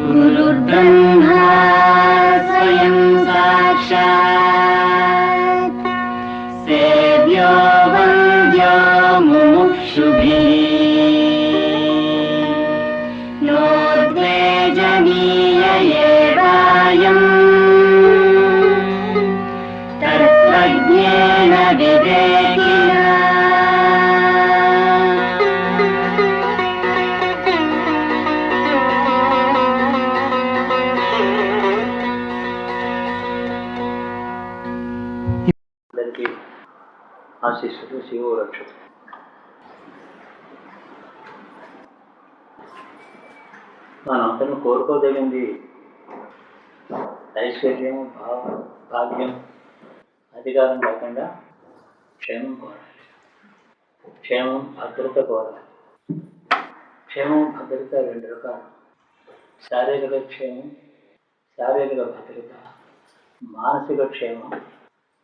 गुरुर्ब्रह्मा स्वयं साक्षात् सेव्यो वन्द्यो मुमुक्षुभिः नोद्वेजनीय एवायम् तत्त्वज्ञेन विवेकिना। ఆశిస్సులు శివ రక్షకు. మనంతను కోరుకోదగింది ఐశ్వర్యం, భాగ్యం, అధికారం కాకుండా క్షేమం కోరాలి. క్షేమం, భద్రత కోరాలి. క్షేమం, భద్రత రెండు రకాలు. శారీరక క్షేమం, శారీరక భద్రత. మానసిక క్షేమం,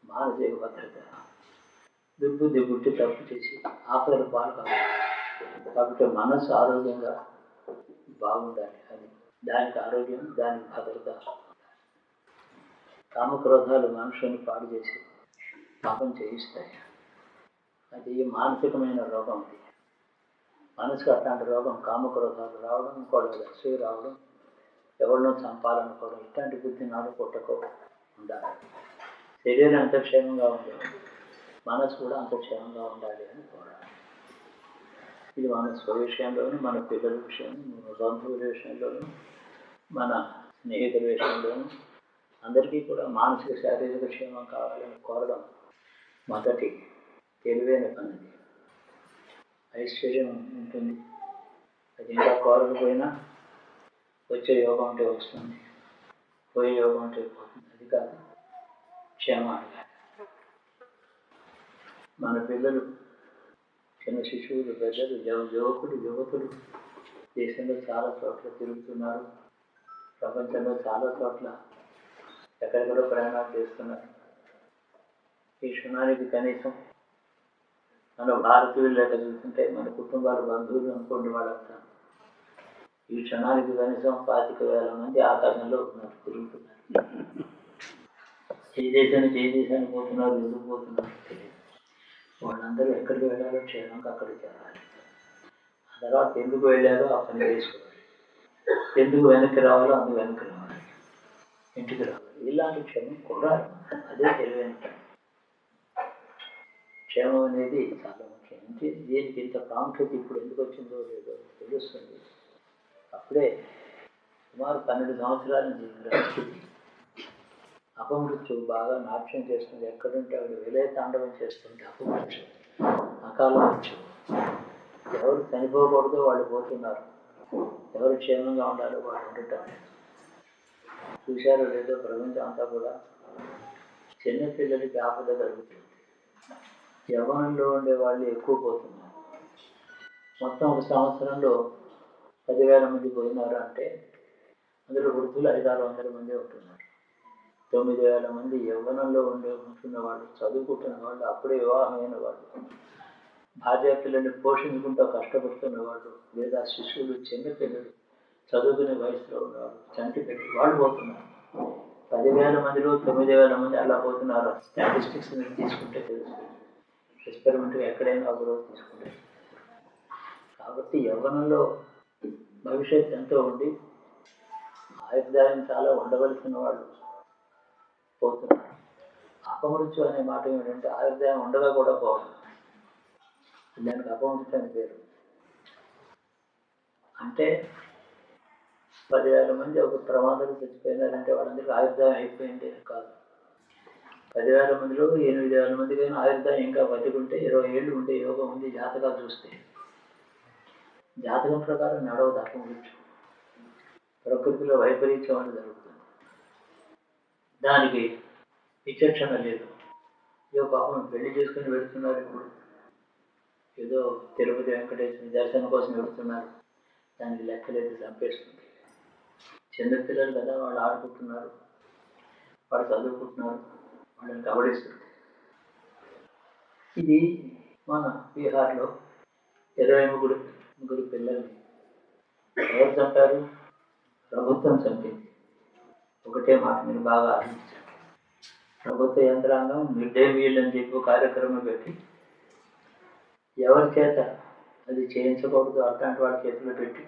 మానసిక భద్రత. దుర్బుద్ధి పుట్టి తప్పు చేసి ఆపదల పాలు కావాలి. కాబట్టి మనసు ఆరోగ్యంగా బాగుండాలి. అది దానికి ఆరోగ్యం, దానికి భద్రత. కామక్రోధాలు మనుషుని పాడు చేసి పాపం చేయిస్తాయి. అది మానసికమైన రోగం. అది మనసుకు అట్లాంటి రోగం, కామక్రోధాలు రావడం, ఇంకోటి అసూయ రావడం, ఎవరినో చంపాలనుకోవడం, ఇట్లాంటి బుద్ధి నాడు పుట్టకో ఉండాలి. శరీరం ఎంత క్షేమంగా ఉండాలి, మనసు కూడా అంత క్షేమంగా ఉండాలి అని కోరాలి. ఇది మన స్వవిషయంలోనూ, మన పిల్లల విషయంలో, మన బంధువుల విషయంలోనూ, మన స్నేహితుల విషయంలోనూ అందరికీ కూడా మానసిక శారీరక క్షేమం కావాలని కోరడం మొదటి తెలివైన పని. ఐశ్వర్యం ఉంటుంది, అది ఇంకా కోరకపోయినా వచ్చే యోగం అంటే వస్తుంది, పోయే యోగం అంటే పోతుంది. అది కాదు క్షేమం అడగాలి. మన పిల్లలు, చిన్న శిశువులు, పెద్దలు, యువకులు, యువతులు దేశంలో చాలా చోట్ల తిరుగుతున్నారు. ప్రపంచంలో చాలా చోట్ల ఎక్కడెక్కడో ప్రయాణాలు చేస్తున్నారు. ఈ క్షణానికి కనీసం మన భారతీయులు లెక్క చూస్తుంటే మన కుటుంబాల బంధువులు అనుకోండి, వాళ్ళంతా ఈ క్షణానికి కనీసం 25,000 మంది ఆకాశంలో ఉన్నారు, తిరుగుతున్నారు. ఏ దేశానికి పోతున్నారు, ఎందుకు పోతున్నారు తెలియదు. వాళ్ళందరూ ఎక్కడికి వెళ్ళాలో క్షేమంగా అక్కడికి వెళ్ళాలి. ఆ తర్వాత ఎందుకు వెళ్ళారో ఆ పని చేసుకోవాలి. ఎందుకు వెనక్కి రావాలో అందుకు వెనక్కి రావాలి, ఇంటికి రావాలి. ఇలాంటి క్షేమం కోరాలి. అదే తెలివైన పని. క్షేమం అనేది చాలా ముఖ్యం. అంటే దీనికి ఇంత ప్రాముఖ్యత ఇప్పుడు ఎందుకు వచ్చిందో లేదో తెలుస్తుంది. అప్పుడే సుమారు 12 సంవత్సరాల నుంచి అపమృత్యు బాగా నాట్యం చేస్తుంది. ఎక్కడుంటే ఆవిడ విలయ తాండవం చేస్తుంది. అపమృత్యు, అకాల మృత్యు. ఎవరు చనిపోకూడదో వాళ్ళు పోతున్నారు, ఎవరు క్షేమంగా ఉండాలో వాళ్ళు ఉండటం లేదు. చూశారో లేదో ప్రపంచం అంతా కూడా చిన్నపిల్లలకి ఆపద కలుగుతుంది. యవ్వనంలో ఉండే వాళ్ళు ఎక్కువ పోతున్నారు. మొత్తం ఒక సంవత్సరంలో 10,000 మంది పోయినారు అంటే అందులో వృద్ధులు 500-600 మంది ఉంటున్నారు. 9,000 మంది యవ్వనంలో ఉంటున్న వాళ్ళు, చదువుకుంటున్న వాళ్ళు, అప్పుడే వివాహమైన వాళ్ళు, భార్య పిల్లల్ని పోషించుకుంటూ కష్టపడుతున్న వాళ్ళు, లేదా శిశువులు, చిన్నపిల్లలు, చదువుకునే వయసులో ఉన్నవాళ్ళు, చంటి పిల్లలు, వాళ్ళు పోతున్నారు. 10,000 మందిలో 9,000 మంది అలా పోతున్నారు. స్టాటిస్టిక్స్ మీరు తీసుకుంటే తెలుస్తుంది. ఎక్స్పెరిమెంట్గా ఎక్కడైనా ఒకరోజు తీసుకుంటే. కాబట్టి యవ్వనంలో భవిష్యత్తు ఎంతో ఉండి ఆయుర్దాయం చాలా ఉండవలసిన వాళ్ళు పోతున్నారు. అపమృత్యు అనే మాట ఏమిటంటే ఆయుర్దాయం ఉండగా కూడా పోవడం. దానికి అపమృత్యు అని పేరు. అంటే 10,000 మంది ఒక ప్రమాదాలు చచ్చిపోయినారంటే వాళ్ళందరికీ ఆయుర్దాయం అయిపోయింది కాదు. 10,000 మందిలో 8,000 మందికైనా ఆయుర్దాయం ఇంకా బతికుంటే 20 ఏళ్ళు ఉండే యోగం ఉంది. జాతకాలు చూస్తే జాతకం ప్రకారం నడవదు అపమృత్యు. ప్రకృతిలో వైపరీత్యం అని జరుగుతుంది. దానికి విచక్షణ లేదు. ఏదో పాపం పెళ్లి చేసుకుని వెళుతున్నారు. ఇప్పుడు ఏదో తిరుపతి వెంకటేశ్వర దర్శనం కోసం వెళుతున్నారు. దానికి లెక్కలేదు, చంపేస్తుంది. చిన్నపిల్లలు కదా, వాళ్ళు ఆడుకుంటున్నారు, వాళ్ళు చదువుకుంటున్నారు. వాళ్ళని కబడిస్తుంది. ఇది మన బీహార్లో 23 పిల్లల్ని ఎవరు చంపారు? ప్రభుత్వం చంపింది. ఒకటే మాట మీరు బాగా ఆలోచించండి. ప్రభుత్వ యంత్రాంగం మిడ్ డే మీల్ అని చెప్పి కార్యక్రమం పెట్టి ఎవరి చేత అది చేయించకూడదు అట్లాంటి వాళ్ళ చేతిలో పెట్టి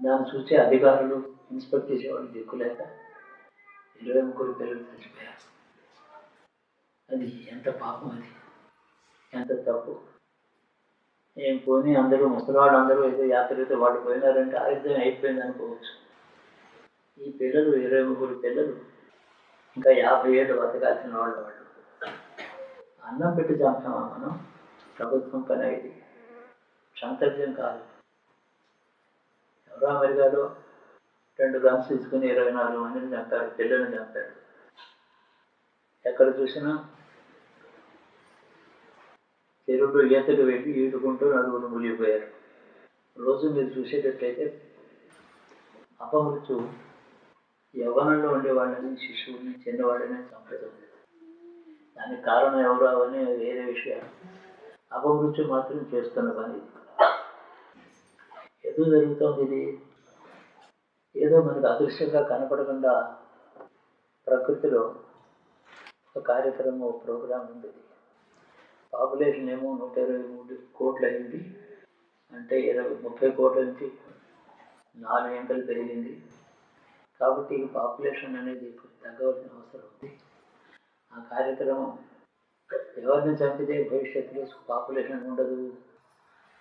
దాన్ని చూసే అధికారులు ఇన్స్పెక్ట్ చేసేవాళ్ళు దిక్కులేక 23 పిల్లలు చచ్చిపోయారు. అది ఎంత పాపం, అది ఎంత తప్పు. ఏం పోనీ అందరూ ముసలివాళ్ళు అందరూ ఏదో యాత్రతో వాళ్ళు పోయినారంటే ఆయుధం అయిపోయింది అనుకోవచ్చు. ఈ పిల్లలు 23 పిల్లలు ఇంకా 50 ఏళ్ళు బతకాల్సిన వాళ్ళు. అన్నం పెట్టి చంపామా మనం? ప్రభుత్వం పని అయింది, క్షంతవ్యం కాదు. ఎవరో అమెరికాలో 2 గన్స్ తీసుకుని 24 మందిని చంపారు, పిల్లల్ని చంపారు. ఎక్కడ చూసినా చెరువులో ఈతలు వెళ్ళి ఈడుకుంటూ 4 మునిగిపోయారు. రోజు మీరు చూసేటట్లయితే అపమృత్యు యవ్వనంలో ఉండేవాళ్ళని, శిశువుని, చిన్నవాళ్ళని చంపుతుంది. దానికి కారణం ఎవరు అవని వేరే విషయాలు. అపమృత్యు మాత్రం చేస్తున్న పని. ఎందుకు జరుగుతుంది ఇది? ఏదో మనకు అదృశ్యంగా కనపడకుండా ప్రకృతిలో ఒక కార్యక్రమం, ఒక ప్రోగ్రాం ఉంది. పాపులేషన్ ఏమో 123 కోట్లు అయింది అంటే 30 కోట్ల నుంచి 4 గంటలు పెరిగింది. కాబట్టి పాపులేషన్ అనేది తగ్గవలసిన అవసరం ఉంది. ఆ కార్యక్రమం ఎవరిని చంపితే భవిష్యత్తులో పాపులేషన్ ఉండదు.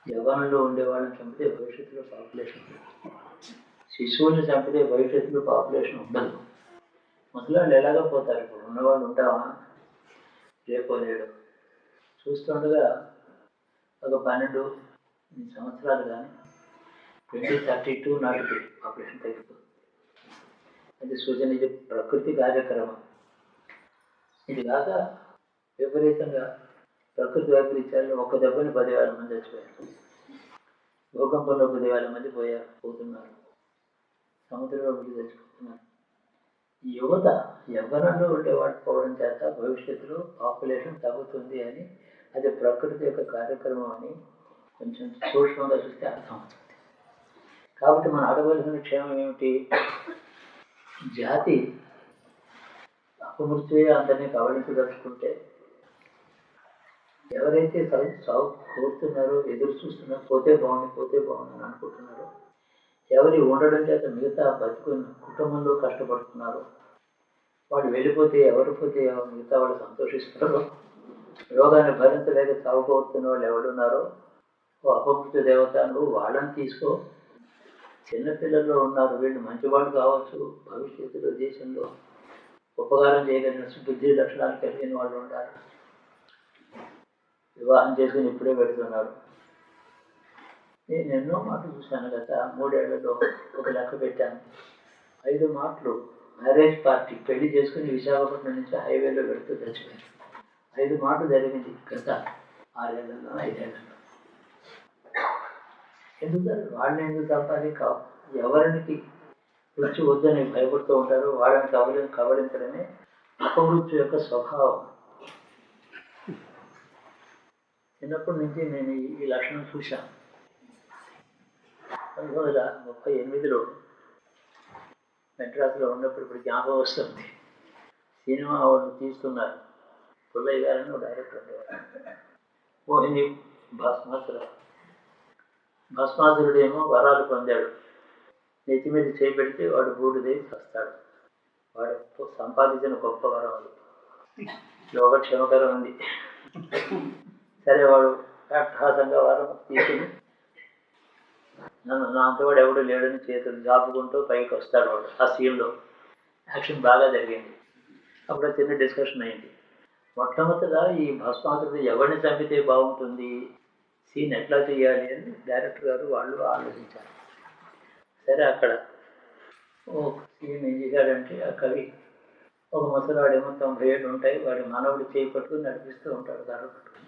యవ్వనంలో ఉండేవాళ్ళని చంపితే భవిష్యత్తులో పాపులేషన్ ఉండదు. శిశువుని చంపితే భవిష్యత్తులో పాపులేషన్ ఉండదు. ముసలాళ్ళు ఎలాగ పోతారు? ఇప్పుడు ఉన్నవాళ్ళు ఉంటావా? రేపో లేడు. చూస్తుండగా ఒక 12 సంవత్సరాలు కానీ 2032 నాటికి పాపులేషన్ తగ్గిపోతుంది. అది సూచన. ఇది ప్రకృతి కార్యక్రమం. ఇది కాక విపరీతంగా ప్రకృతి వైపరీత్యాల్లో ఒక్క దెబ్బని 10,000 మంది చచ్చిపోయారు. భూకంపంలో 10,000 మంది పోతున్నారు. సముద్రంలో వెళ్ళి చచ్చిపోతున్నారు. యువత యవ్వనంలో ఉండేవాడు పోవడం చేత భవిష్యత్తులో పాపులేషన్ తగ్గుతుంది అని, అది ప్రకృతి యొక్క కార్యక్రమం అని కొంచెం సూక్ష్మంగా చూస్తే అర్థమవుతుంది. కాబట్టి మనం అడగవలసిన క్షేమం ఏమిటి? జాతి అపమృత్యువే అందరినీ కవలించదలుచుకుంటే ఎవరైతే సాగు కోరుతున్నారో, ఎదురు చూస్తున్నారో, పోతే బాగుందని అనుకుంటున్నారో, ఎవరి ఉండడం చేత మిగతా బతుకున్న కుటుంబంలో కష్టపడుతున్నారో, వాళ్ళు వెళ్ళిపోతే ఎవరు పోతే మిగతా వాళ్ళు సంతోషిస్తున్నారో, రోగాన్ని భరించలేక సాగు కోరుతున్న వాళ్ళు ఎవరున్నారో, ఓ అపమృత్యు దేవత నువ్వు వాళ్ళని తీసుకో. చిన్నపిల్లల్లో ఉన్నారు, వీళ్ళు మంచివాళ్ళు కావచ్చు, భవిష్యత్తులో దేశంలో ఉపకారం చేయగలిగిన బుద్ధి లక్షణాలు కలిగిన వాళ్ళు ఉంటారు. వివాహం చేసుకుని ఇప్పుడే పెడుతున్నారు. నేను ఎన్నో మాటలు చూశాను. గత 3 ఏళ్లలో ఒక లెక్క పెట్టాను. 5 మాటలు మ్యారేజ్ పార్టీ పెళ్లి చేసుకుని విశాఖపట్నం నుంచి హైవేలో పెడుతూ చచ్చిపోయారు. 5 మాటలు జరిగింది గత 6 ఏళ్లలో, 5 ఏళ్లలో. ఎందుకు వాళ్ళని ఎందుకు తప్పాలి? ఎవరికి రుచి వద్దని భయపడుతూ ఉంటారు, వాళ్ళని కబలించడమే అపమృత్యు యొక్క స్వభావం. చిన్నప్పటి నుంచి నేను ఈ లక్షణం చూశాను. 1938లో మెడ్రాస్లో ఉన్నప్పుడు ఇప్పుడు జ్ఞాపకం వస్తుంది. సినిమా వాళ్ళు తీస్తున్నారు. పుల్లయ్య గారని డైరెక్టర్ ఉండేవారు. మోహిని భస్మాసురుడేమో వరాలు పొందాడు. నెత్తి మీద చేపెడితే వాడు బూడిదే వస్తాడు. వాడు సంపాదించిన గొప్ప వరాలు. యోగక్షేమకరం ఉంది. సరే, వాడు అట్టహాసంగా వరం తీసుకుని నా అంతవాడు ఎవడు లేడని చేతులు జాపుకుంటూ పైకి వస్తాడు. వాడు ఆ సీన్లో యాక్షన్ బాగా జరిగింది. అప్పుడు చిన్న డిస్కషన్ అయింది. మొట్టమొదటిగా ఈ భస్మాసురుడు ఎవరిని చంపితే బాగుంటుంది, సీన్ ఎట్లా చేయాలి అని డైరెక్టర్ గారు వాళ్ళు ఆలోచించారు. సరే, అక్కడ ఓ సీన్ ఏం చేశాడంటే, ఆ కవి ఒక ముసలివాడేమో 90 ఏళ్ళు ఉంటాయి, వాడి మనవుడు చేయి పట్టుకుని నడిపిస్తూ ఉంటాడు, కర్ర పట్టుకుని.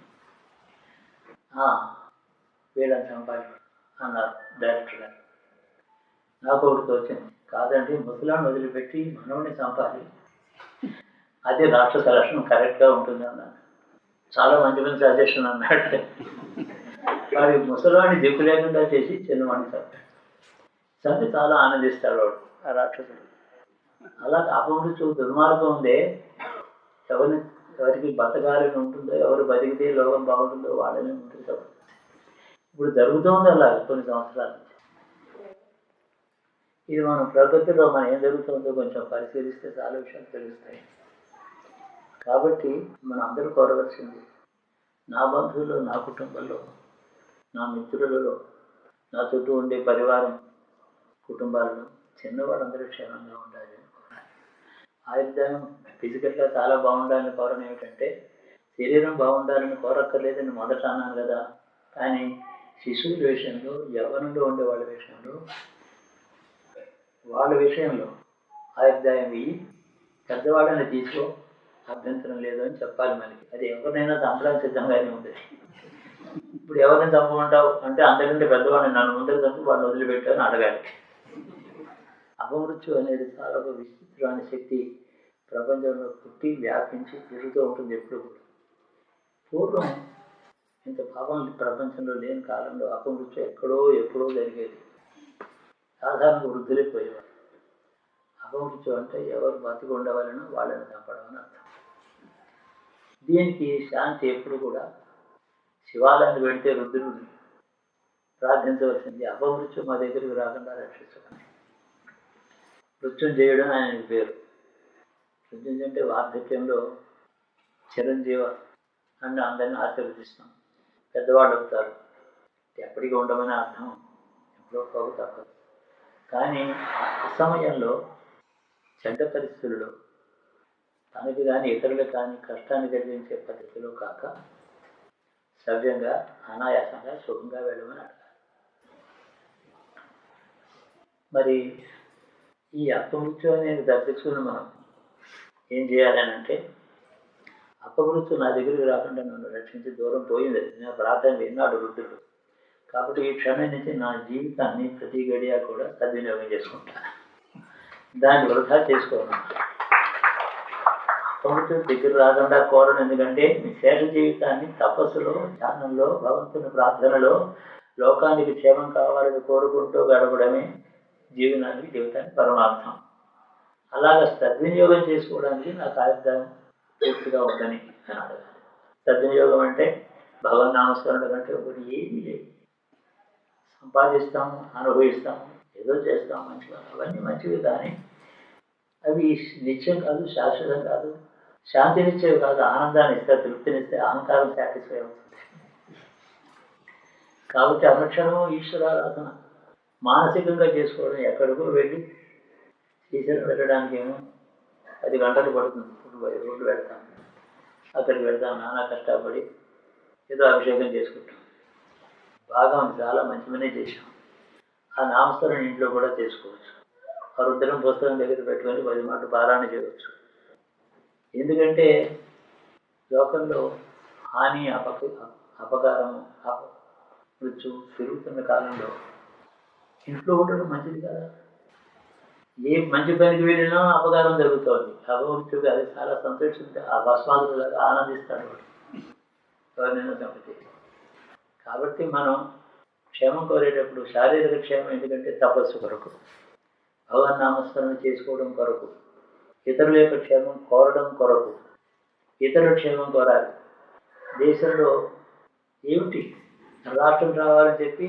వీళ్ళని చంపాలి అన్నారు డైరెక్టర్ గారు. నాకు ఒకటి వచ్చింది, కాదండి ముసలాన్ని వదిలిపెట్టి మనవుని చంపాలి. అది రాక్షస లక్షణం కరెక్ట్గా ఉంటుంది అన్నాను. చాలా మంచి మంచి సజెషన్ అన్నాడు. వాడి ముసలివాడిని దిక్కు లేకుండా చేసి చిన్నవాడిని చంపాడు. చంపి చాలా ఆనందిస్తాడు వాడు ఆ రాక్షసుడు. అలా అపమృత్యు దుర్మార్గం ఉందే, ఎవరికి బతకాలని ఉంటుందో, ఎవరు బతికితే లోకం బాగుంటుందో వాళ్ళని ఉంటుంది తప్ప. ఇప్పుడు జరుగుతుంది అలా కొన్ని సంవత్సరాల నుంచి. ఇది మనం ప్రకృతిలో మనం ఏం జరుగుతుందో కొంచెం పరిశీలిస్తే చాలా విషయాలు తెలుస్తాయి. కాబట్టి మనం అందరూ కోరవలసింది, నా బంధువుల్లో, నా కుటుంబంలో, నా మిత్రులలో, నా చుట్టూ ఉండే పరివారం కుటుంబాలలో చిన్నవాళ్ళందరూ క్షేమంగా ఉండాలి అని కోరాలి. ఆయుర్దాయం ఫిజికల్గా చాలా బాగుండాలని కోరడం ఏమిటంటే, శరీరం బాగుండాలని కోరక్కర్లేదని మొదట అన్నాను కదా. కానీ శిశువుల విషయంలో, యవ్వనంలో ఉండే వాళ్ళ విషయంలో ఆయుర్దాయం ఇయ్యి పెద్దవాళ్ళని తీసుకో, అభ్యంతరం లేదు అని చెప్పాలి మనకి. అది ఎవరినైనా చంపడానికి సిద్ధంగానే ఉంది. ఇప్పుడు ఎవరిని చంపమంటావు అంటే, అందరికంటే పెద్దవాడిని నన్ను ముందర చంపి వాడిని వదిలిపెట్టాలని అడగాలి. అపమృత్యు అనేది చాలా ఒక విచిత్రమైన శక్తి ప్రపంచంలో పుట్టి వ్యాపించి తిరుగుతూ ఉంటుంది ఎప్పుడు కూడా. పూర్వం ఇంత పాపం ప్రపంచంలో లేని కాలంలో అపమృత్యు ఎప్పుడో జరిగేది. సాధారణంగా వృద్ధులైపోయేవారు. అపమృత్యు అంటే ఎవరు బతికి ఉండవాలనో వాళ్ళని చంపడం అని అర్థం. దీనికి శాంతి ఎప్పుడు కూడా శివాలయాన్ని వెళితే రుద్రుడిని ప్రార్థించవలసింది, అపమృత్యు మా దగ్గరికి రాకుండా రక్షించమని. మృత్యుంజయుడు ఆయన పేరు. మృత్యుంజయ అంటే వార్ధక్యంలో చిరంజీవ అని అందరినీ ఆశీర్వదిస్తాం. పెద్దవాళ్ళు అవుతారు, ఎప్పటికీ ఉండమని అర్థం, ఎప్పుడో పోగు తప్పదు. కానీ ఆ సమయంలో చెడ్డ పరిస్థితుల్లో తనకి కానీ ఇతరులకు కానీ కష్టాన్ని కలిగించే పద్ధతిలో కాక సవ్యంగా అనాయాసంగా సుఖంగా వెళ్ళమని అడగాలి. మరి ఈ అపమృత్యు అనేది తప్పించుకుని మనం ఏం చేయాలని అంటే, అపమృత్యు నా దగ్గరికి రాకుండా నన్ను రక్షించి దూరం పోయింది నా ప్రార్థన విన్నాడు రుద్రుడు. కాబట్టి ఈ క్షణం నుంచి నా జీవితాన్ని ప్రతి గడియా కూడా సద్వినియోగం చేసుకుంటాను, దాన్ని వృధా చేసుకోను. అపమృత్యు దగ్గర రాకుండా కోరను. ఎందుకంటే మీ శేష జీవితాన్ని తపస్సులో, ధ్యానంలో, భగవంతుని ప్రార్థనలో లోకానికి క్షేమం కావాలని కోరుకుంటూ గడపడమే జీవితానికి పరమార్థం. అలాగ సద్వినియోగం చేసుకోవడానికి నాకు ఆయుర్దాయం పూర్తిగా ఉందని అని అడగాలి. సద్వినియోగం అంటే భగవన్నామస్మరణ కంటే ఒకటి ఏమీ లేదు. సంపాదిస్తాము, అనుభవిస్తాము, ఏదో చేస్తాము మంచిగా, అవన్నీ మంచివి. కానీ అవి నిత్యం కాదు, శాశ్వతం కాదు, శాంతినిచ్చేవి కాదు, ఆనందాన్ని ఇస్తే, తృప్తినిస్తే అహంకారం సాటిస్ఫై అవుతుంది. కాబట్టి అనుక్షణము ఈశ్వరారాధన మానసికంగా చేసుకోవడం. ఎక్కడికో వెళ్ళి శ్రీశైలం వెళ్ళడానికి ఏమో 10 గంటలు పడుతుంది. ఇప్పుడు రోడ్డు వెళ్తాం, అక్కడికి వెళ్తాం, నానా కష్టపడి ఏదో అభిషేకం చేసుకుంటాం. బాగా ఉంది, చాలా మంచి పనే చేసాం. ఆ నామస్మరణ ఇంట్లో కూడా చేసుకోవచ్చు. ఆ రుద్రం పుస్తకం దగ్గర పెట్టుకొని 10 మాటలు పారాయణ చేయవచ్చు. ఎందుకంటే లోకంలో హాని, అపకారము, మృత్యు పెరుగుతున్న కాలంలో ఇంట్లో ఉండడం మంచిది కదా. ఏ మంచి పనికి వెళ్ళినా అపకారం జరుగుతుంది. అపమృత్యుగా అది చాలా సంతోషించి ఆ భస్మాదులాగా ఆనందిస్తాడు వాడు ఎవరినైనా చంపితే. కాబట్టి మనం క్షేమం కోరేటప్పుడు శారీరక క్షేమం ఎందుకంటే తపస్సు కొరకు, భగవన్నామస్మరణ చేసుకోవడం కొరకు, ఇతరుల యొక్క క్షేమం కోరడం కొరకు, ఇతరుల క్షేమం కోరాలి. దేశంలో ఏమిటి రాష్ట్రం రావాలని చెప్పి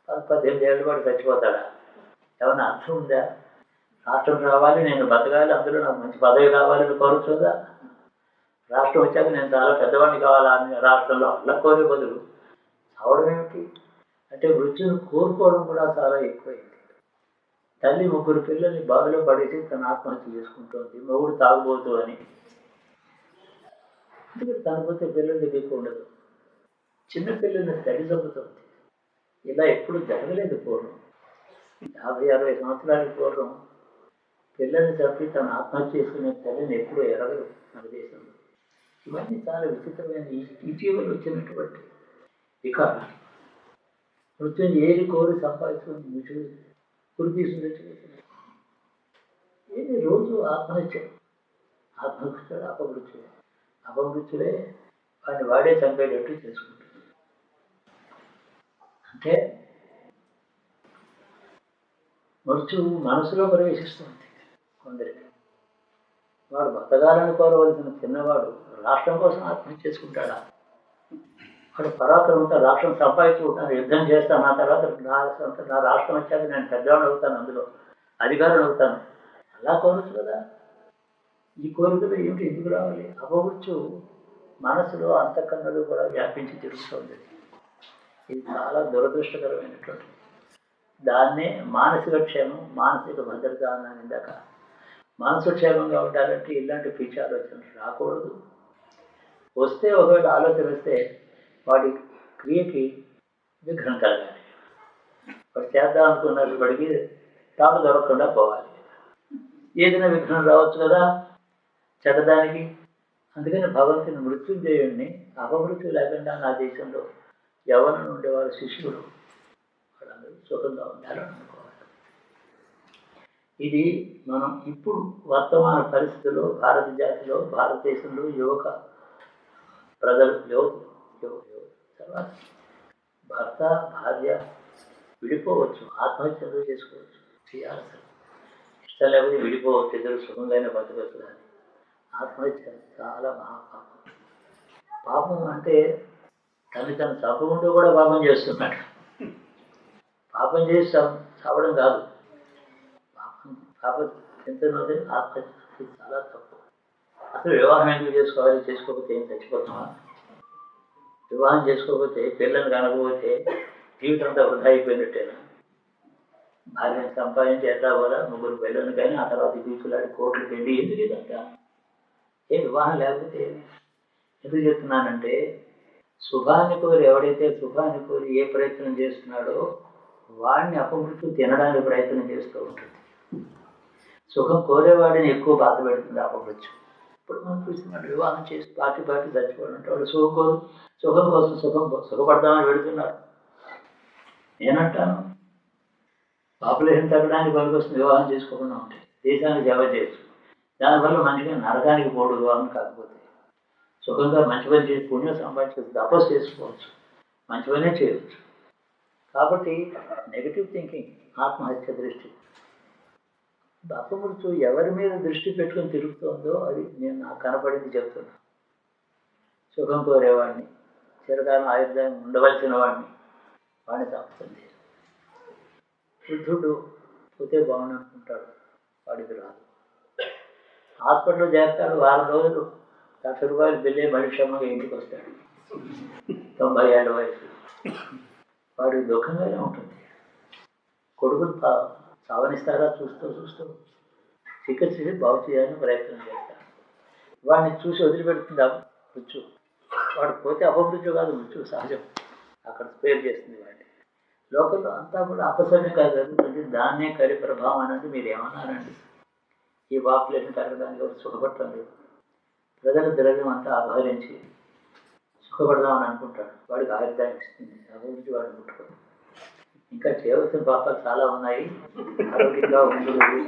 18 ఏళ్ళ పాటు చచ్చిపోతాడా? ఏమన్నా అర్థం ఉందా? రాష్ట్రం రావాలి, నేను బతకాలి, అందులో నాకు మంచి పదవి కావాలని కోరుతుందా? రాష్ట్రం వచ్చాక నేను చాలా పెద్దవాడిని కావాలని రాష్ట్రంలో అలా కోరే బదులు అవడం ఏమిటి అంటే మృత్యును కోరుకోవడం కూడా చాలా ఎక్కువైంది. తల్లి 3 పిల్లల్ని బావిలో పడేసి తన ఆత్మహత్య చేసుకుంటుంది, మొగుడు తాగుబోతు అని. ఎందుకంటే తనపోతే పిల్లల దగ్గర ఉండదు, చిన్న పిల్లల్ని తల్లి చంపుతుంది. ఇలా ఎప్పుడు జరగలేదు పూర్వం. 50-60 సంవత్సరాల పూర్వం పిల్లల్ని చంపి తను ఆత్మహత్య చేసుకునే తల్లిని ఎప్పుడూ ఎరగదు మన దేశంలో. ఇవన్నీ చాలా విచిత్రమైన ఇటీవల వచ్చినటువంటి వికారాలు. మృత్యుని ఏది కోరి సంపాదించుకుని మృత్యు గురి తీసుకుని ఏది రోజు ఆత్మహత్య. ఆత్మమృత్యుడు అపమృత్యుడే. అపమృత్యుడే వాడిని వాడే చంపేటట్టు చేసుకుంటుంది. అంటే మృత్యువు మనసులో ప్రవేశిస్తుంది కొందరికి. వాడు బతకాలని కోరవలసిన చిన్నవాడు రాష్ట్రం కోసం ఆత్మహత్య చేసుకుంటాడా? వాడు పరాక్రమంతో రాష్ట్రం సంపాదించుకుంటాను, యుద్ధం చేస్తాను, నా తర్వాత నా రాష్ట్రం వచ్చాక నేను పెద్దవాడు అవుతాను, అందులో అధికారులు అవుతాను, అలా కోరచ్చు కదా. ఈ కోరికలు ఏమిటి ఎందుకు రావాలి? అపమృత్యు మనసులో అంతఃకరణలు కూడా వ్యాపించి తిరుగుతుంది. ఇది చాలా దురదృష్టకరమైనటువంటి. దాన్నే మానసిక క్షేమం, మానసిక భద్రత అన్నాను ఇందాక. మనసు క్షేమంగా ఉండాలంటే ఇలాంటి పిచ్చి ఆలోచనలు రాకూడదు. వస్తే ఒకవేళ ఆలోచన వస్తే వాడి క్రియకి విఘ్నం కలగాలి. వాడు చేద్దాం అనుకున్నది వాడికి తాను దొరకకుండా పోవాలి. ఏదైనా విఘ్నం రావచ్చు కదా చెడ్డదానికి. అందుకని భగవంతుని మృత్యుంజయుడిని అపమృత్యు లేకుండా నా దేశంలో యవ్వనం ఉండేవారు శిష్యులు వాళ్ళందరూ సుఖంగా ఉండాలని అనుకోవాలి. ఇది మనం ఇప్పుడు వర్తమాన పరిస్థితుల్లో భారత జాతిలో, భారతదేశంలో యువక ప్రజలు తర్వాత భర్త భార్య విడిపోవచ్చు, ఆత్మహత్యలు చేసుకోవచ్చు, చేయాల్సి ఇష్టం లేకపోతే విడిపోవచ్చు, ఇద్దరు సుఖంగానే బతకవచ్చు. కానీ ఆత్మహత్య చాలా మహాపాపం. పాపం అంటే తను చంపుకుంటూ కూడా పాపం చేస్తున్నాడు. పాపం చేసి చావడం కాదు, పాపం చింతనది ఆత్మహత్య చాలా తప్పు. అసలు వివాహం ఎందుకు చేసుకోవాలి? చేసుకోకపోతే ఏం చచ్చిపోతామా? వివాహం చేసుకోకపోతే పిల్లల్ని కనకపోతే జీవితం అంతా వృధా అయిపోయినట్టేనా? భార్యను సంపాదించి ఎట్లా కూడా 3 పిల్లల్ని కానీ ఆ తర్వాత తీసుకులాడి కోట్లకి వెళ్ళి ఎందుకు ఇదంతా? ఏ వివాహం లేకపోతే ఎందుకు చెప్తున్నానంటే శుభాన్ని కోరి ఎవడైతే శుభాన్ని కోరి ఏ ప్రయత్నం చేస్తున్నాడో వాడిని అపమృత్యు తినడానికి ప్రయత్నం చేస్తూ ఉంటుంది. సుఖం కోరేవాడిని ఎక్కువ బాధ పెడుతుంది అపమృత్యు. ఇప్పుడు మనం చూస్తున్నాడు వివాహం చేసి పార్టీ చచ్చిపోవడం అంటే వాళ్ళు సుఖం కోసం సుఖపడదామని పెడుతున్నారు. నేనంటాను పాపులేషన్ తగ్గడానికి పనికొస్తుంది వివాహం చేసుకోకుండా ఉంటే, దేశానికి సేవ చేయొచ్చు. దానివల్ల మంచిగా నరకానికి పోడు వివాహం కాకపోతే. సుఖంగా మంచి పని చేసి పుణ్యం సంపాదించవచ్చు, తపస్సు చేసుకోవచ్చు, మంచి పనే చేయవచ్చు. కాబట్టి నెగిటివ్ థింకింగ్, ఆత్మహత్య దృష్టి, అపమృత్యు ఎవరి మీద దృష్టి పెట్టుకుని తిరుగుతుందో అది నేను నాకు కనపడింది చెప్తున్నా. సుఖం కోరేవాడిని, చిరకాలం ఆయుర్దాయం ఉండవలసిన వాడిని చంపుతుంది. వృద్ధుడు పోతే బాగుండు అనుకుంటాడు, వాడికి రాదు. హాస్పిటల్లో చేస్తాడు, 6 రోజులు ₹1,00,000 బిల్లే మళ్ళీ క్షేమంగా ఇంటికి వస్తాడు. 90 ఏళ్ళ వయసు. వాడికి దుఃఖంగానే ఉంటుంది. కొడుకులు సావనిస్తారా? చూస్తూ చికిత్స బాగు చేయాలని ప్రయత్నం చేస్తాడు. వాడిని చూసి వదిలిపెడుతుంది మృత్యు. వాడు పోతే అపమృత్యు కాదు, మృత్యు సహజం, అక్కడ స్పేర్ చేస్తుంది వాడిని. లోకంలో అంతా కూడా అపసవ్యంగా జరుగుతుంది. దాన్నే కరి ప్రభావం అనేది మీరు ఏమన్నారండి? ఈ వాపులను కరగడానికి ఎవరు సుఖపడటం లేదు. ప్రజల ద్రవ్యం అంతా అపహరించి సుఖపడదామని అనుకుంటాడు. వాడికి ఆయుర్దాయం ఇస్తుంది, అభివృద్ధి వాడిని ముట్టుకోడు. ఇంకా చేయవలసిన పాపాలు చాలా ఉన్నాయి, ఆరోగ్యంగా ఉండదు.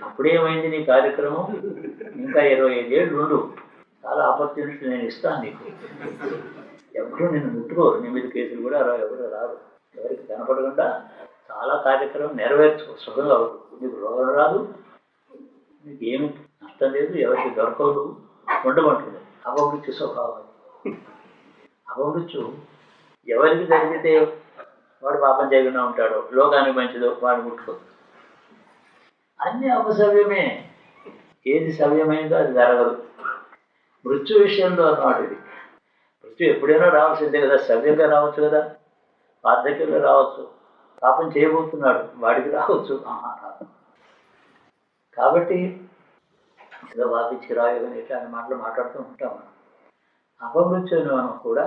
అప్పుడేమైంది నీ కార్యక్రమం? ఇంకా 25 ఏళ్ళు ఉండు, చాలా ఆపర్చునిటీ నేను ఇస్తాను నీకు. ఎవరు నిన్ను ముట్టుకోరు, నీ మీద కేసులు కూడా ఎవరు రారు. ఎవరికి కనపడకుండా చాలా కార్యక్రమం నెరవేర్చు, సుఖంగా నీకు రోగం రాదు, నీకు ఏమి నష్టం లేదు, ఎవరికి దొరకదు, ఉండమంటుంది. అపమృత్యు స్వభావం. అపమృత్యు ఎవరికి జరిగితే వాడు పాపం చేయకుండా ఉంటాడో, లోకానికి మంచిదో వాడు ముట్టుకోదు. అన్నీ అపసవ్యమే. ఏది సవ్యమైందో అది జరగదు. మృత్యు విషయంలో అన్నమాట ఇది. మృత్యు ఎప్పుడైనా రావాల్సిందే కదా, సవ్యంగా రావచ్చు కదా, వార్ధక్యంలో రావచ్చు. పాపం చేయబోతున్నాడు, వాడికి రావచ్చు, రాదు. కాబట్టి ఏదో వాపి చిరాయుగని ఇట్లాంటి మాటలు మాట్లాడుతూ ఉంటాం. మనం అపమృత్యుని మనం కూడా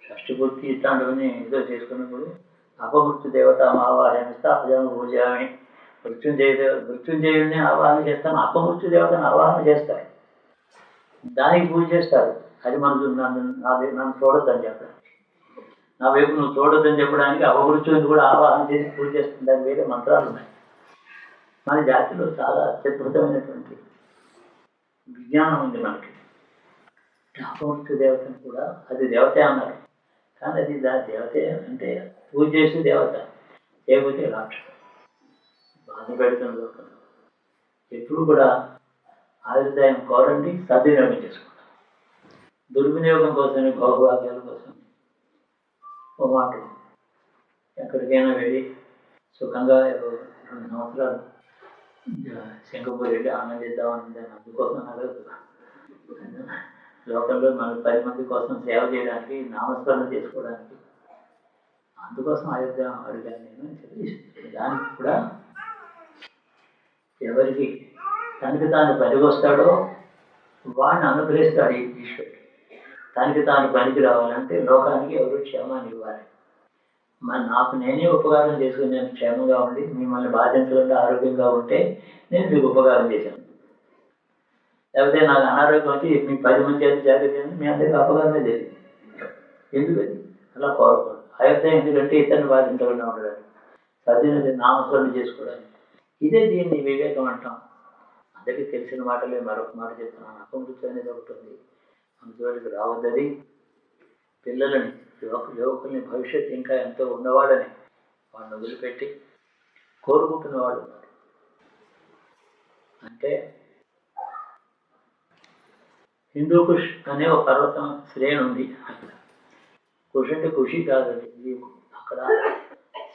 షష్ఠిపూర్తి ఇట్లాంటివన్నీ ఏదో చేసుకున్నప్పుడు అపమృత్యు దేవత ఆవాహనిస్తే అపజామ పూజామి, మృత్యుంజయుడిని ఆవాహన చేస్తాను, అపమృత్యు దేవతను ఆవాహన చేస్తారు, దానికి పూజ చేస్తారు. అది నన్ను చూడొద్దని చెప్పడానికి, నా వైపు నువ్వు చూడొద్దని చెప్పడానికి అపమృత్యుని కూడా ఆవాహన చేసి పూజ చేస్తుంది. దానికి వేరే మంత్రాలు ఉన్నాయి. మన జాతిలో చాలా అత్యద్భుతమైనటువంటి విజ్ఞానం ఉంది మనకి. రామమూర్తి దేవతను కూడా అది దేవతే అన్నారు, కానీ అది దేవతే అంటే పూజ చేసే దేవత, చేయకపోతే రాక్షసు బాధ పెడుతున్న లోకంలో. ఎప్పుడు కూడా ఆయుర్దాయం కోరండి, సద్వినియోగం చేసుకుంటాం. దుర్వినియోగం కోసమే, భోగభాగ్యాల కోసం ఓ మాట ఎక్కడికైనా వెళ్ళి సుఖంగా 2 సంవత్సరాలు సింగపూర్ వెళ్ళి ఆనందిద్దామని దాన్ని అందుకోసం అడగదు. లోకంలో మన 10 మంది కోసం సేవ చేయడానికి, నామస్మరణ చేసుకోవడానికి, అందుకోసం అయోధ్య అడిగాను నేను చెప్పి. దానికి కూడా ఎవరికి తనకి తాను పనికొస్తాడో వాడిని అనుగ్రహిస్తాడు ఈశ్వరుడు. తనకి తాను పనికి రావాలంటే లోకానికి ఎవరు క్షేమాన్ని ఇవ్వాలి. నాకు నేనే ఉపకారం చేసుకుని నేను క్షేమంగా ఉండి మిమ్మల్ని బాధించకుండా ఆరోగ్యంగా ఉంటే నేను మీకు ఉపకారం చేశాను. లేకపోతే నాకు అనారోగ్యం వచ్చి మీ 10 మంది చేతి జాగ్రత్త మీ అందరికీ అపకారమే జరిగింది. ఎందుకని అలా కోరకూడదు. అయోధ్య ఎందుకంటే ఇతరుని బాధించకుండా ఉండడానికి, సద్వినియోగం నామస్మరణ చేసుకోవడానికి. ఇదే దీన్ని వివేకం అంటాం. అందరికీ తెలిసిన మాటలే మరొక మాట చెప్తున్నాను. అపమృత్యు అనేది ఒకటి ఉంది, అందులోకి రావద్దది. పిల్లలని, యువకుల్ని, భవిష్యత్తు ఇంకా ఎంతో ఉన్నవాడని వాడిని వదిలిపెట్టి కోరుకుంటున్న వాడు ఉన్నారు. అంటే హిందూ కుష్ అనే ఒక పర్వతం శ్రేణి ఉంది అక్కడ. కుష్ అంటే ఖుషి కాదండి, అక్కడ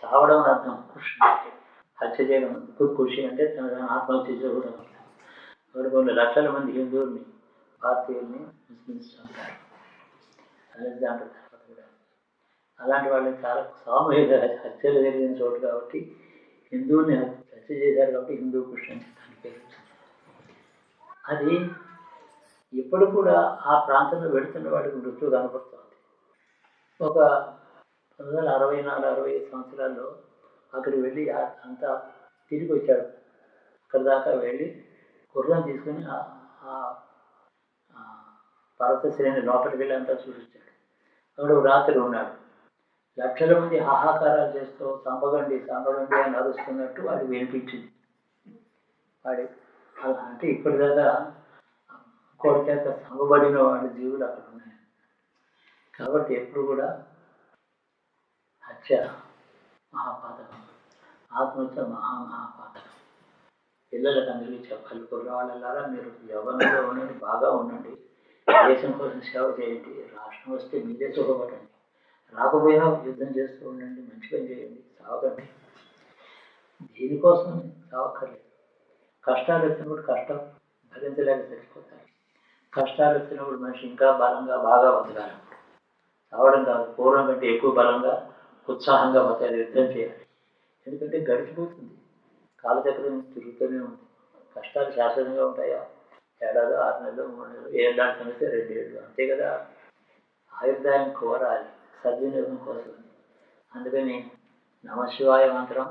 చావడం అర్థం. కుష్ అంటే హత్య చేయడం, ఖుషి అంటే తన ఆత్మహత్య చేసుకోవడం అర్థం. అక్కడ కొన్ని లక్షల మంది హిందువుల్ని, భారతీయుల్ని ముస్లిమ్స్ అంటారు. అలెగ్జాండర్ తర్వాత కూడా అలాంటి వాళ్ళని చాలా సామూహిక హత్యలు జరిగిన చోటు కాబట్టి హిందువుల్ని హత్య చేశారు కాబట్టి హిందూ కుష్ అని దాని పేరు. అది ఇప్పుడు కూడా ఆ ప్రాంతంలో వెళుతున్న వాడికి మృత్యు కనపడుతుంది. ఒక 1964-65 సంవత్సరాల్లో అక్కడికి వెళ్ళి అంతా తిరిగి వచ్చాడు. అక్కడ దాకా వెళ్ళి గుర్రం తీసుకుని ఆ పర్వత శ్రేణి లోపలికి వెళ్ళి అంతా చూపించాడు. అక్కడ రాత్రి ఉన్నాడు. లక్షల మంది హాహాకారాలు చేస్తూ సంపగండి సంపగండి అని అరుస్తున్నట్టు వాడికి వినిపించింది. వాడి అలా అంటే ఇప్పటిదాకా కోరిక సంగబడిన వాడి జీవులు అక్కడ ఉన్నాయి. కాబట్టి ఎప్పుడు కూడా హత్య మహాపాతకం, ఆత్మహత్య మహాపాతకం. పిల్లలకు అందరికీ చెప్పాలి, కుర్రవాళ్ళలారా మీరు యవ్వనంలో ఉండండి, బాగా ఉండండి, దేశం కోసం సేవ చేయండి, రాష్ట్రం వస్తే మీరే సుఖపడండి, రాకపోయినా యుద్ధం చేస్తూ ఉండండి, మంచి పని చేయండి, సాగండి. దీనికోసం సాగక్కర్లేదు. కష్టాలు వచ్చినప్పుడు కష్టం భరించలేక చచ్చిపోతారు. కష్టాలు వచ్చినప్పుడు మనిషి ఇంకా బలంగా బాగా బతకాలి. చావడం కాదు, పూర్వం కంటే ఎక్కువ బలంగా ఉత్సాహంగా బతకాలి, యుద్ధం చేయాలి. ఎందుకంటే గడిచిపోతుంది, కాలచక్రం తిరుగుతూనే ఉంది. కష్టాలు శాశ్వతంగా ఉంటాయా? ఏడాది, 6 నెలలు, 3 నెలలు, 7 దాటి సమస్య 2 ఏళ్ళు, అంతే కదా. ఆయుర్దాయం కోరాలి సద్వినియోగం కోసం. అందుకని నమశివాయ మంత్రం,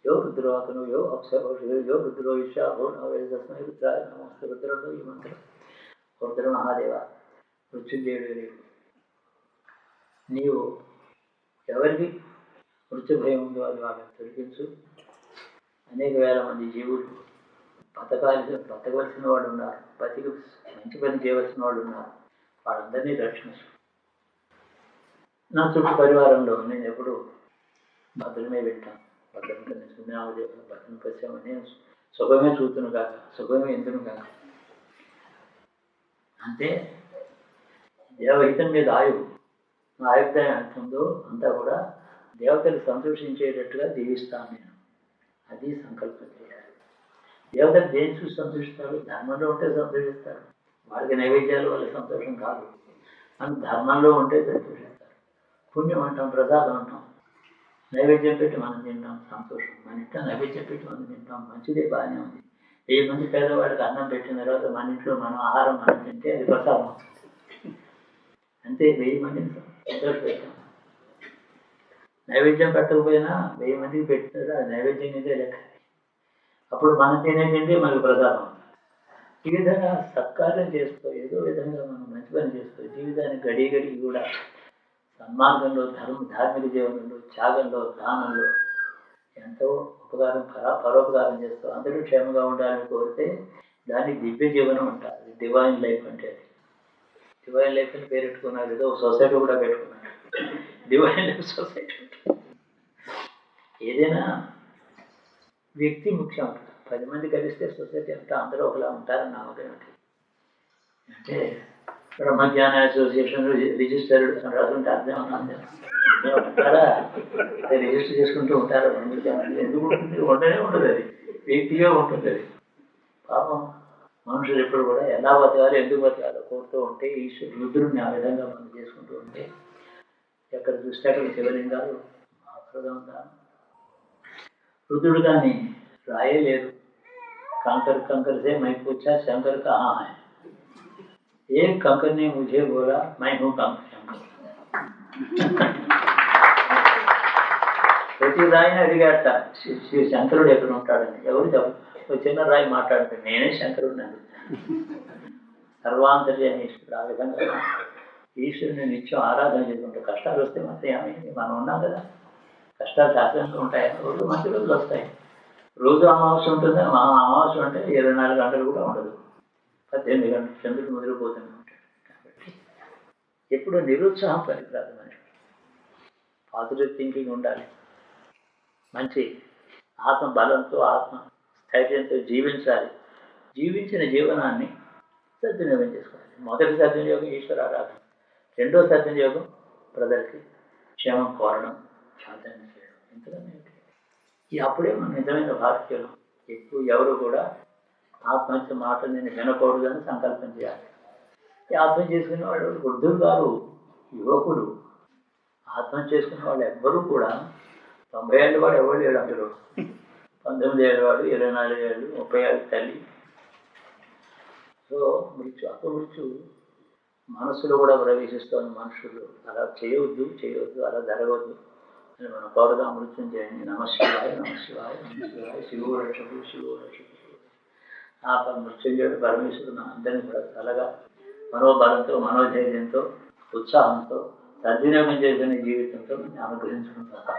యో రుద్రోకను యో అప్సరోషుడు యో రుద్రో ఇషాభో నవేదస్మై రుద్రాయ నమస్తే. రుద్రంలో ఈ మంత్రం, రుద్ర మహాదేవ మృత్యుంజయుడు, నీవు ఎవరికి మృత్యు భయం ఉందో అది వాళ్ళని తొలగించు. అనేక వేల మంది జీవులు బతకవలసిన వాళ్ళు ఉన్నారు, బతికి మంచి పని చేయవలసిన వాళ్ళు ఉన్నారు, వాళ్ళందరినీ రక్షించు. నా చుట్టూ పరివారంలో నేను ఎప్పుడు భద్రమే వింటాను. భద్రం కన్నా సునామదేవ భద్రం పశ్చామని, సుఖమే చూతును కాక సుఖమే ఎందును కాక. అంటే దేవహితం మీద ఆయువు, నా ఆయుర్దాయం ఎంత ఉందో అంతా కూడా దేవతలు సంతోషించేటట్టుగా జీవిస్తాను నేను. అది సంకల్పం చేయాలి. దేవతలు దేని చూసి సంతోషిస్తాడు? ధర్మంలో ఉంటే సంతోషిస్తాడు. వాళ్ళకి నైవేద్యాలు వాళ్ళ సంతోషం కాదు, మనం ధర్మంలో ఉంటే సంతోషిస్తారు. పుణ్యం అంటాం, ప్రసాదం అంటాం. నైవేద్యం పెట్టి మనం తింటాం, సంతోషం. మన ఇంట్లో నైవేద్యం పెట్టి మనం తింటాం, మంచిదే, బాగానే ఉంది. 1000 మంది పేదవాడికి అన్నం పెట్టిన తర్వాత మన ఇంట్లో మనం ఆహారం మనం తింటే అది ప్రసాదం అవుతుంది. అంతే, 1000 మందిని సంతోషపెట్టాం. నైవేద్యం పెట్టకపోయినా 1000 మందికి పెట్టినారు, అది నైవేద్యం ఇదే లెక్క. అప్పుడు మనం తింటే మనకు ప్రసాదం. ఈ విధంగా సత్కార్యం చేస్తూ ఏదో విధంగా మనం మంచి పని చేస్తూ జీవితాన్ని గడి కూడా సన్మార్గంలో, ధార్మిక జీవనంలో, త్యాగంలో, దానంలో ఎంతో ఉపకారం పరోపకారం చేస్తూ అందరూ క్షేమంగా ఉండాలని కోరితే దాన్ని దివ్య జీవనం అంటారు. డివైన్ లైఫ్ అంటే అది. డివైన్ లైఫ్ అని పేరు పెట్టుకున్నారు, ఏదో సొసైటీ కూడా పెట్టుకున్నారు, డివైన్ లైఫ్ సొసైటీ. ఏదైనా వ్యక్తి ముఖ్యం. 10 మంది కలిస్తే సొసైటీ అంతా అందరూ ఒకలా ఉంటారని నమ్మకం ఏంటి అంటే బ్రహ్మజ్ఞాన అసోసియేషన్ రిజిస్టర్డ్ అని రాసుకుంటే అర్థం ఉంటారా? రిజిస్టర్ చేసుకుంటూ ఉంటారా? బ్రహ్మజ్ఞానం ఎందుకు ఉంటుంది? ఉండనే ఉండదు, అది వ్యక్తిగా ఉంటుంది. అది పాపం మనుషులు ఎప్పుడు కూడా ఎలా బతకాలి, ఎందుకు బతకాలో కోరుతూ ఉంటే ఈశ్వరు రుద్రుడిని ఆ విధంగా మనం చేసుకుంటూ ఉంటే ఎక్కడ చూస్తే అక్కడ శివలింగాలు మాత్రమే ఉంటాను. రుద్రుడు కానీ రాయే లేదు. कंकर कंकर से मैं पूछा शंकर कहाँ है? एक कंकर ने मुझे बोला मैं हूँ शंकर. ప్రతి రాయిని అడిగాట శంకరుడు ఎక్కడ ఉంటాడని. ఎవరు చెప్ప చిన్న రాయి మాట్లాడితే నేనే శంకరుడిని అని. సర్వాంతర్యామి ఈశ్వరుడు. ఆ విధంగా ఈశ్వరుని నిత్యం ఆరాధన చేసుకుంటే కష్టాలు వస్తే మాత్రం ఏమైంది? మనం ఉన్నాం కదా. కష్టాలు శాస్త్రంగా ఉంటాయి, రోజు మంచి రోజులు వస్తాయి. రోజు అమావాస్య ఉంటుంది, మా అమావాస్య అంటే 24 గంటలు కూడా ఉండదు, 18 గంటలు చంద్రుడు ముదిరిపోతూనే ఉంటాడు. కాబట్టి ఎప్పుడు నిరుత్సాహం పనికిరాదు. మనిషి పాజిటివ్ థింకింగ్ ఉండాలి. మంచి ఆత్మ బలంతో ఆత్మ స్థైర్యంతో జీవించాలి. జీవించిన జీవనాన్ని సద్వినియోగం చేసుకోవాలి. మొదటి సద్వినియోగం ఈశ్వరారాధన, రెండో సద్వినియోగం ప్రజలకి క్షేమం కోరడం, సాధన చేయడం. ఇంతకన్నా ఈ అప్పుడే మనం నిజమైన భారతీయులు. ఎక్కువ ఎవరు కూడా ఆత్మహత్య మాట నేను వినకూడదని సంకల్పం చేయాలి. ఈ ఆత్మహత్య చేసుకునే వాళ్ళు వృద్ధులు గారు, యువకులు. ఆత్మహత్య చేసుకునే వాళ్ళు ఎవ్వరూ కూడా 90 ఏళ్ళ వాడు ఎవరు లేడు అందులో. 19 ఏళ్ళ వాడు, 24 ఏళ్ళు, 30 ఏళ్ళ తల్లి. సో అపమృత్యు మనస్సులో కూడా ప్రవేశిస్తోంది. మనుషులు అలా చేయవద్దు, అలా జరగవద్దు అని మనం కోరగా మృత్యుం చేయండి. నమశివాయ నమశివాయ నమశివాయ, శివుడు రక్షకుడు, శివుడు రక్షకుడు. ఆ మృత్యుంజయుడు పరమేశ్వరుడు అందరినీ కూడా చల్లగా మనోబలంతో, మనోధైర్యంతో, ఉత్సాహంతో సద్వినియోగం చేసిన జీవితంతో అనుగ్రహించుకుంటారు.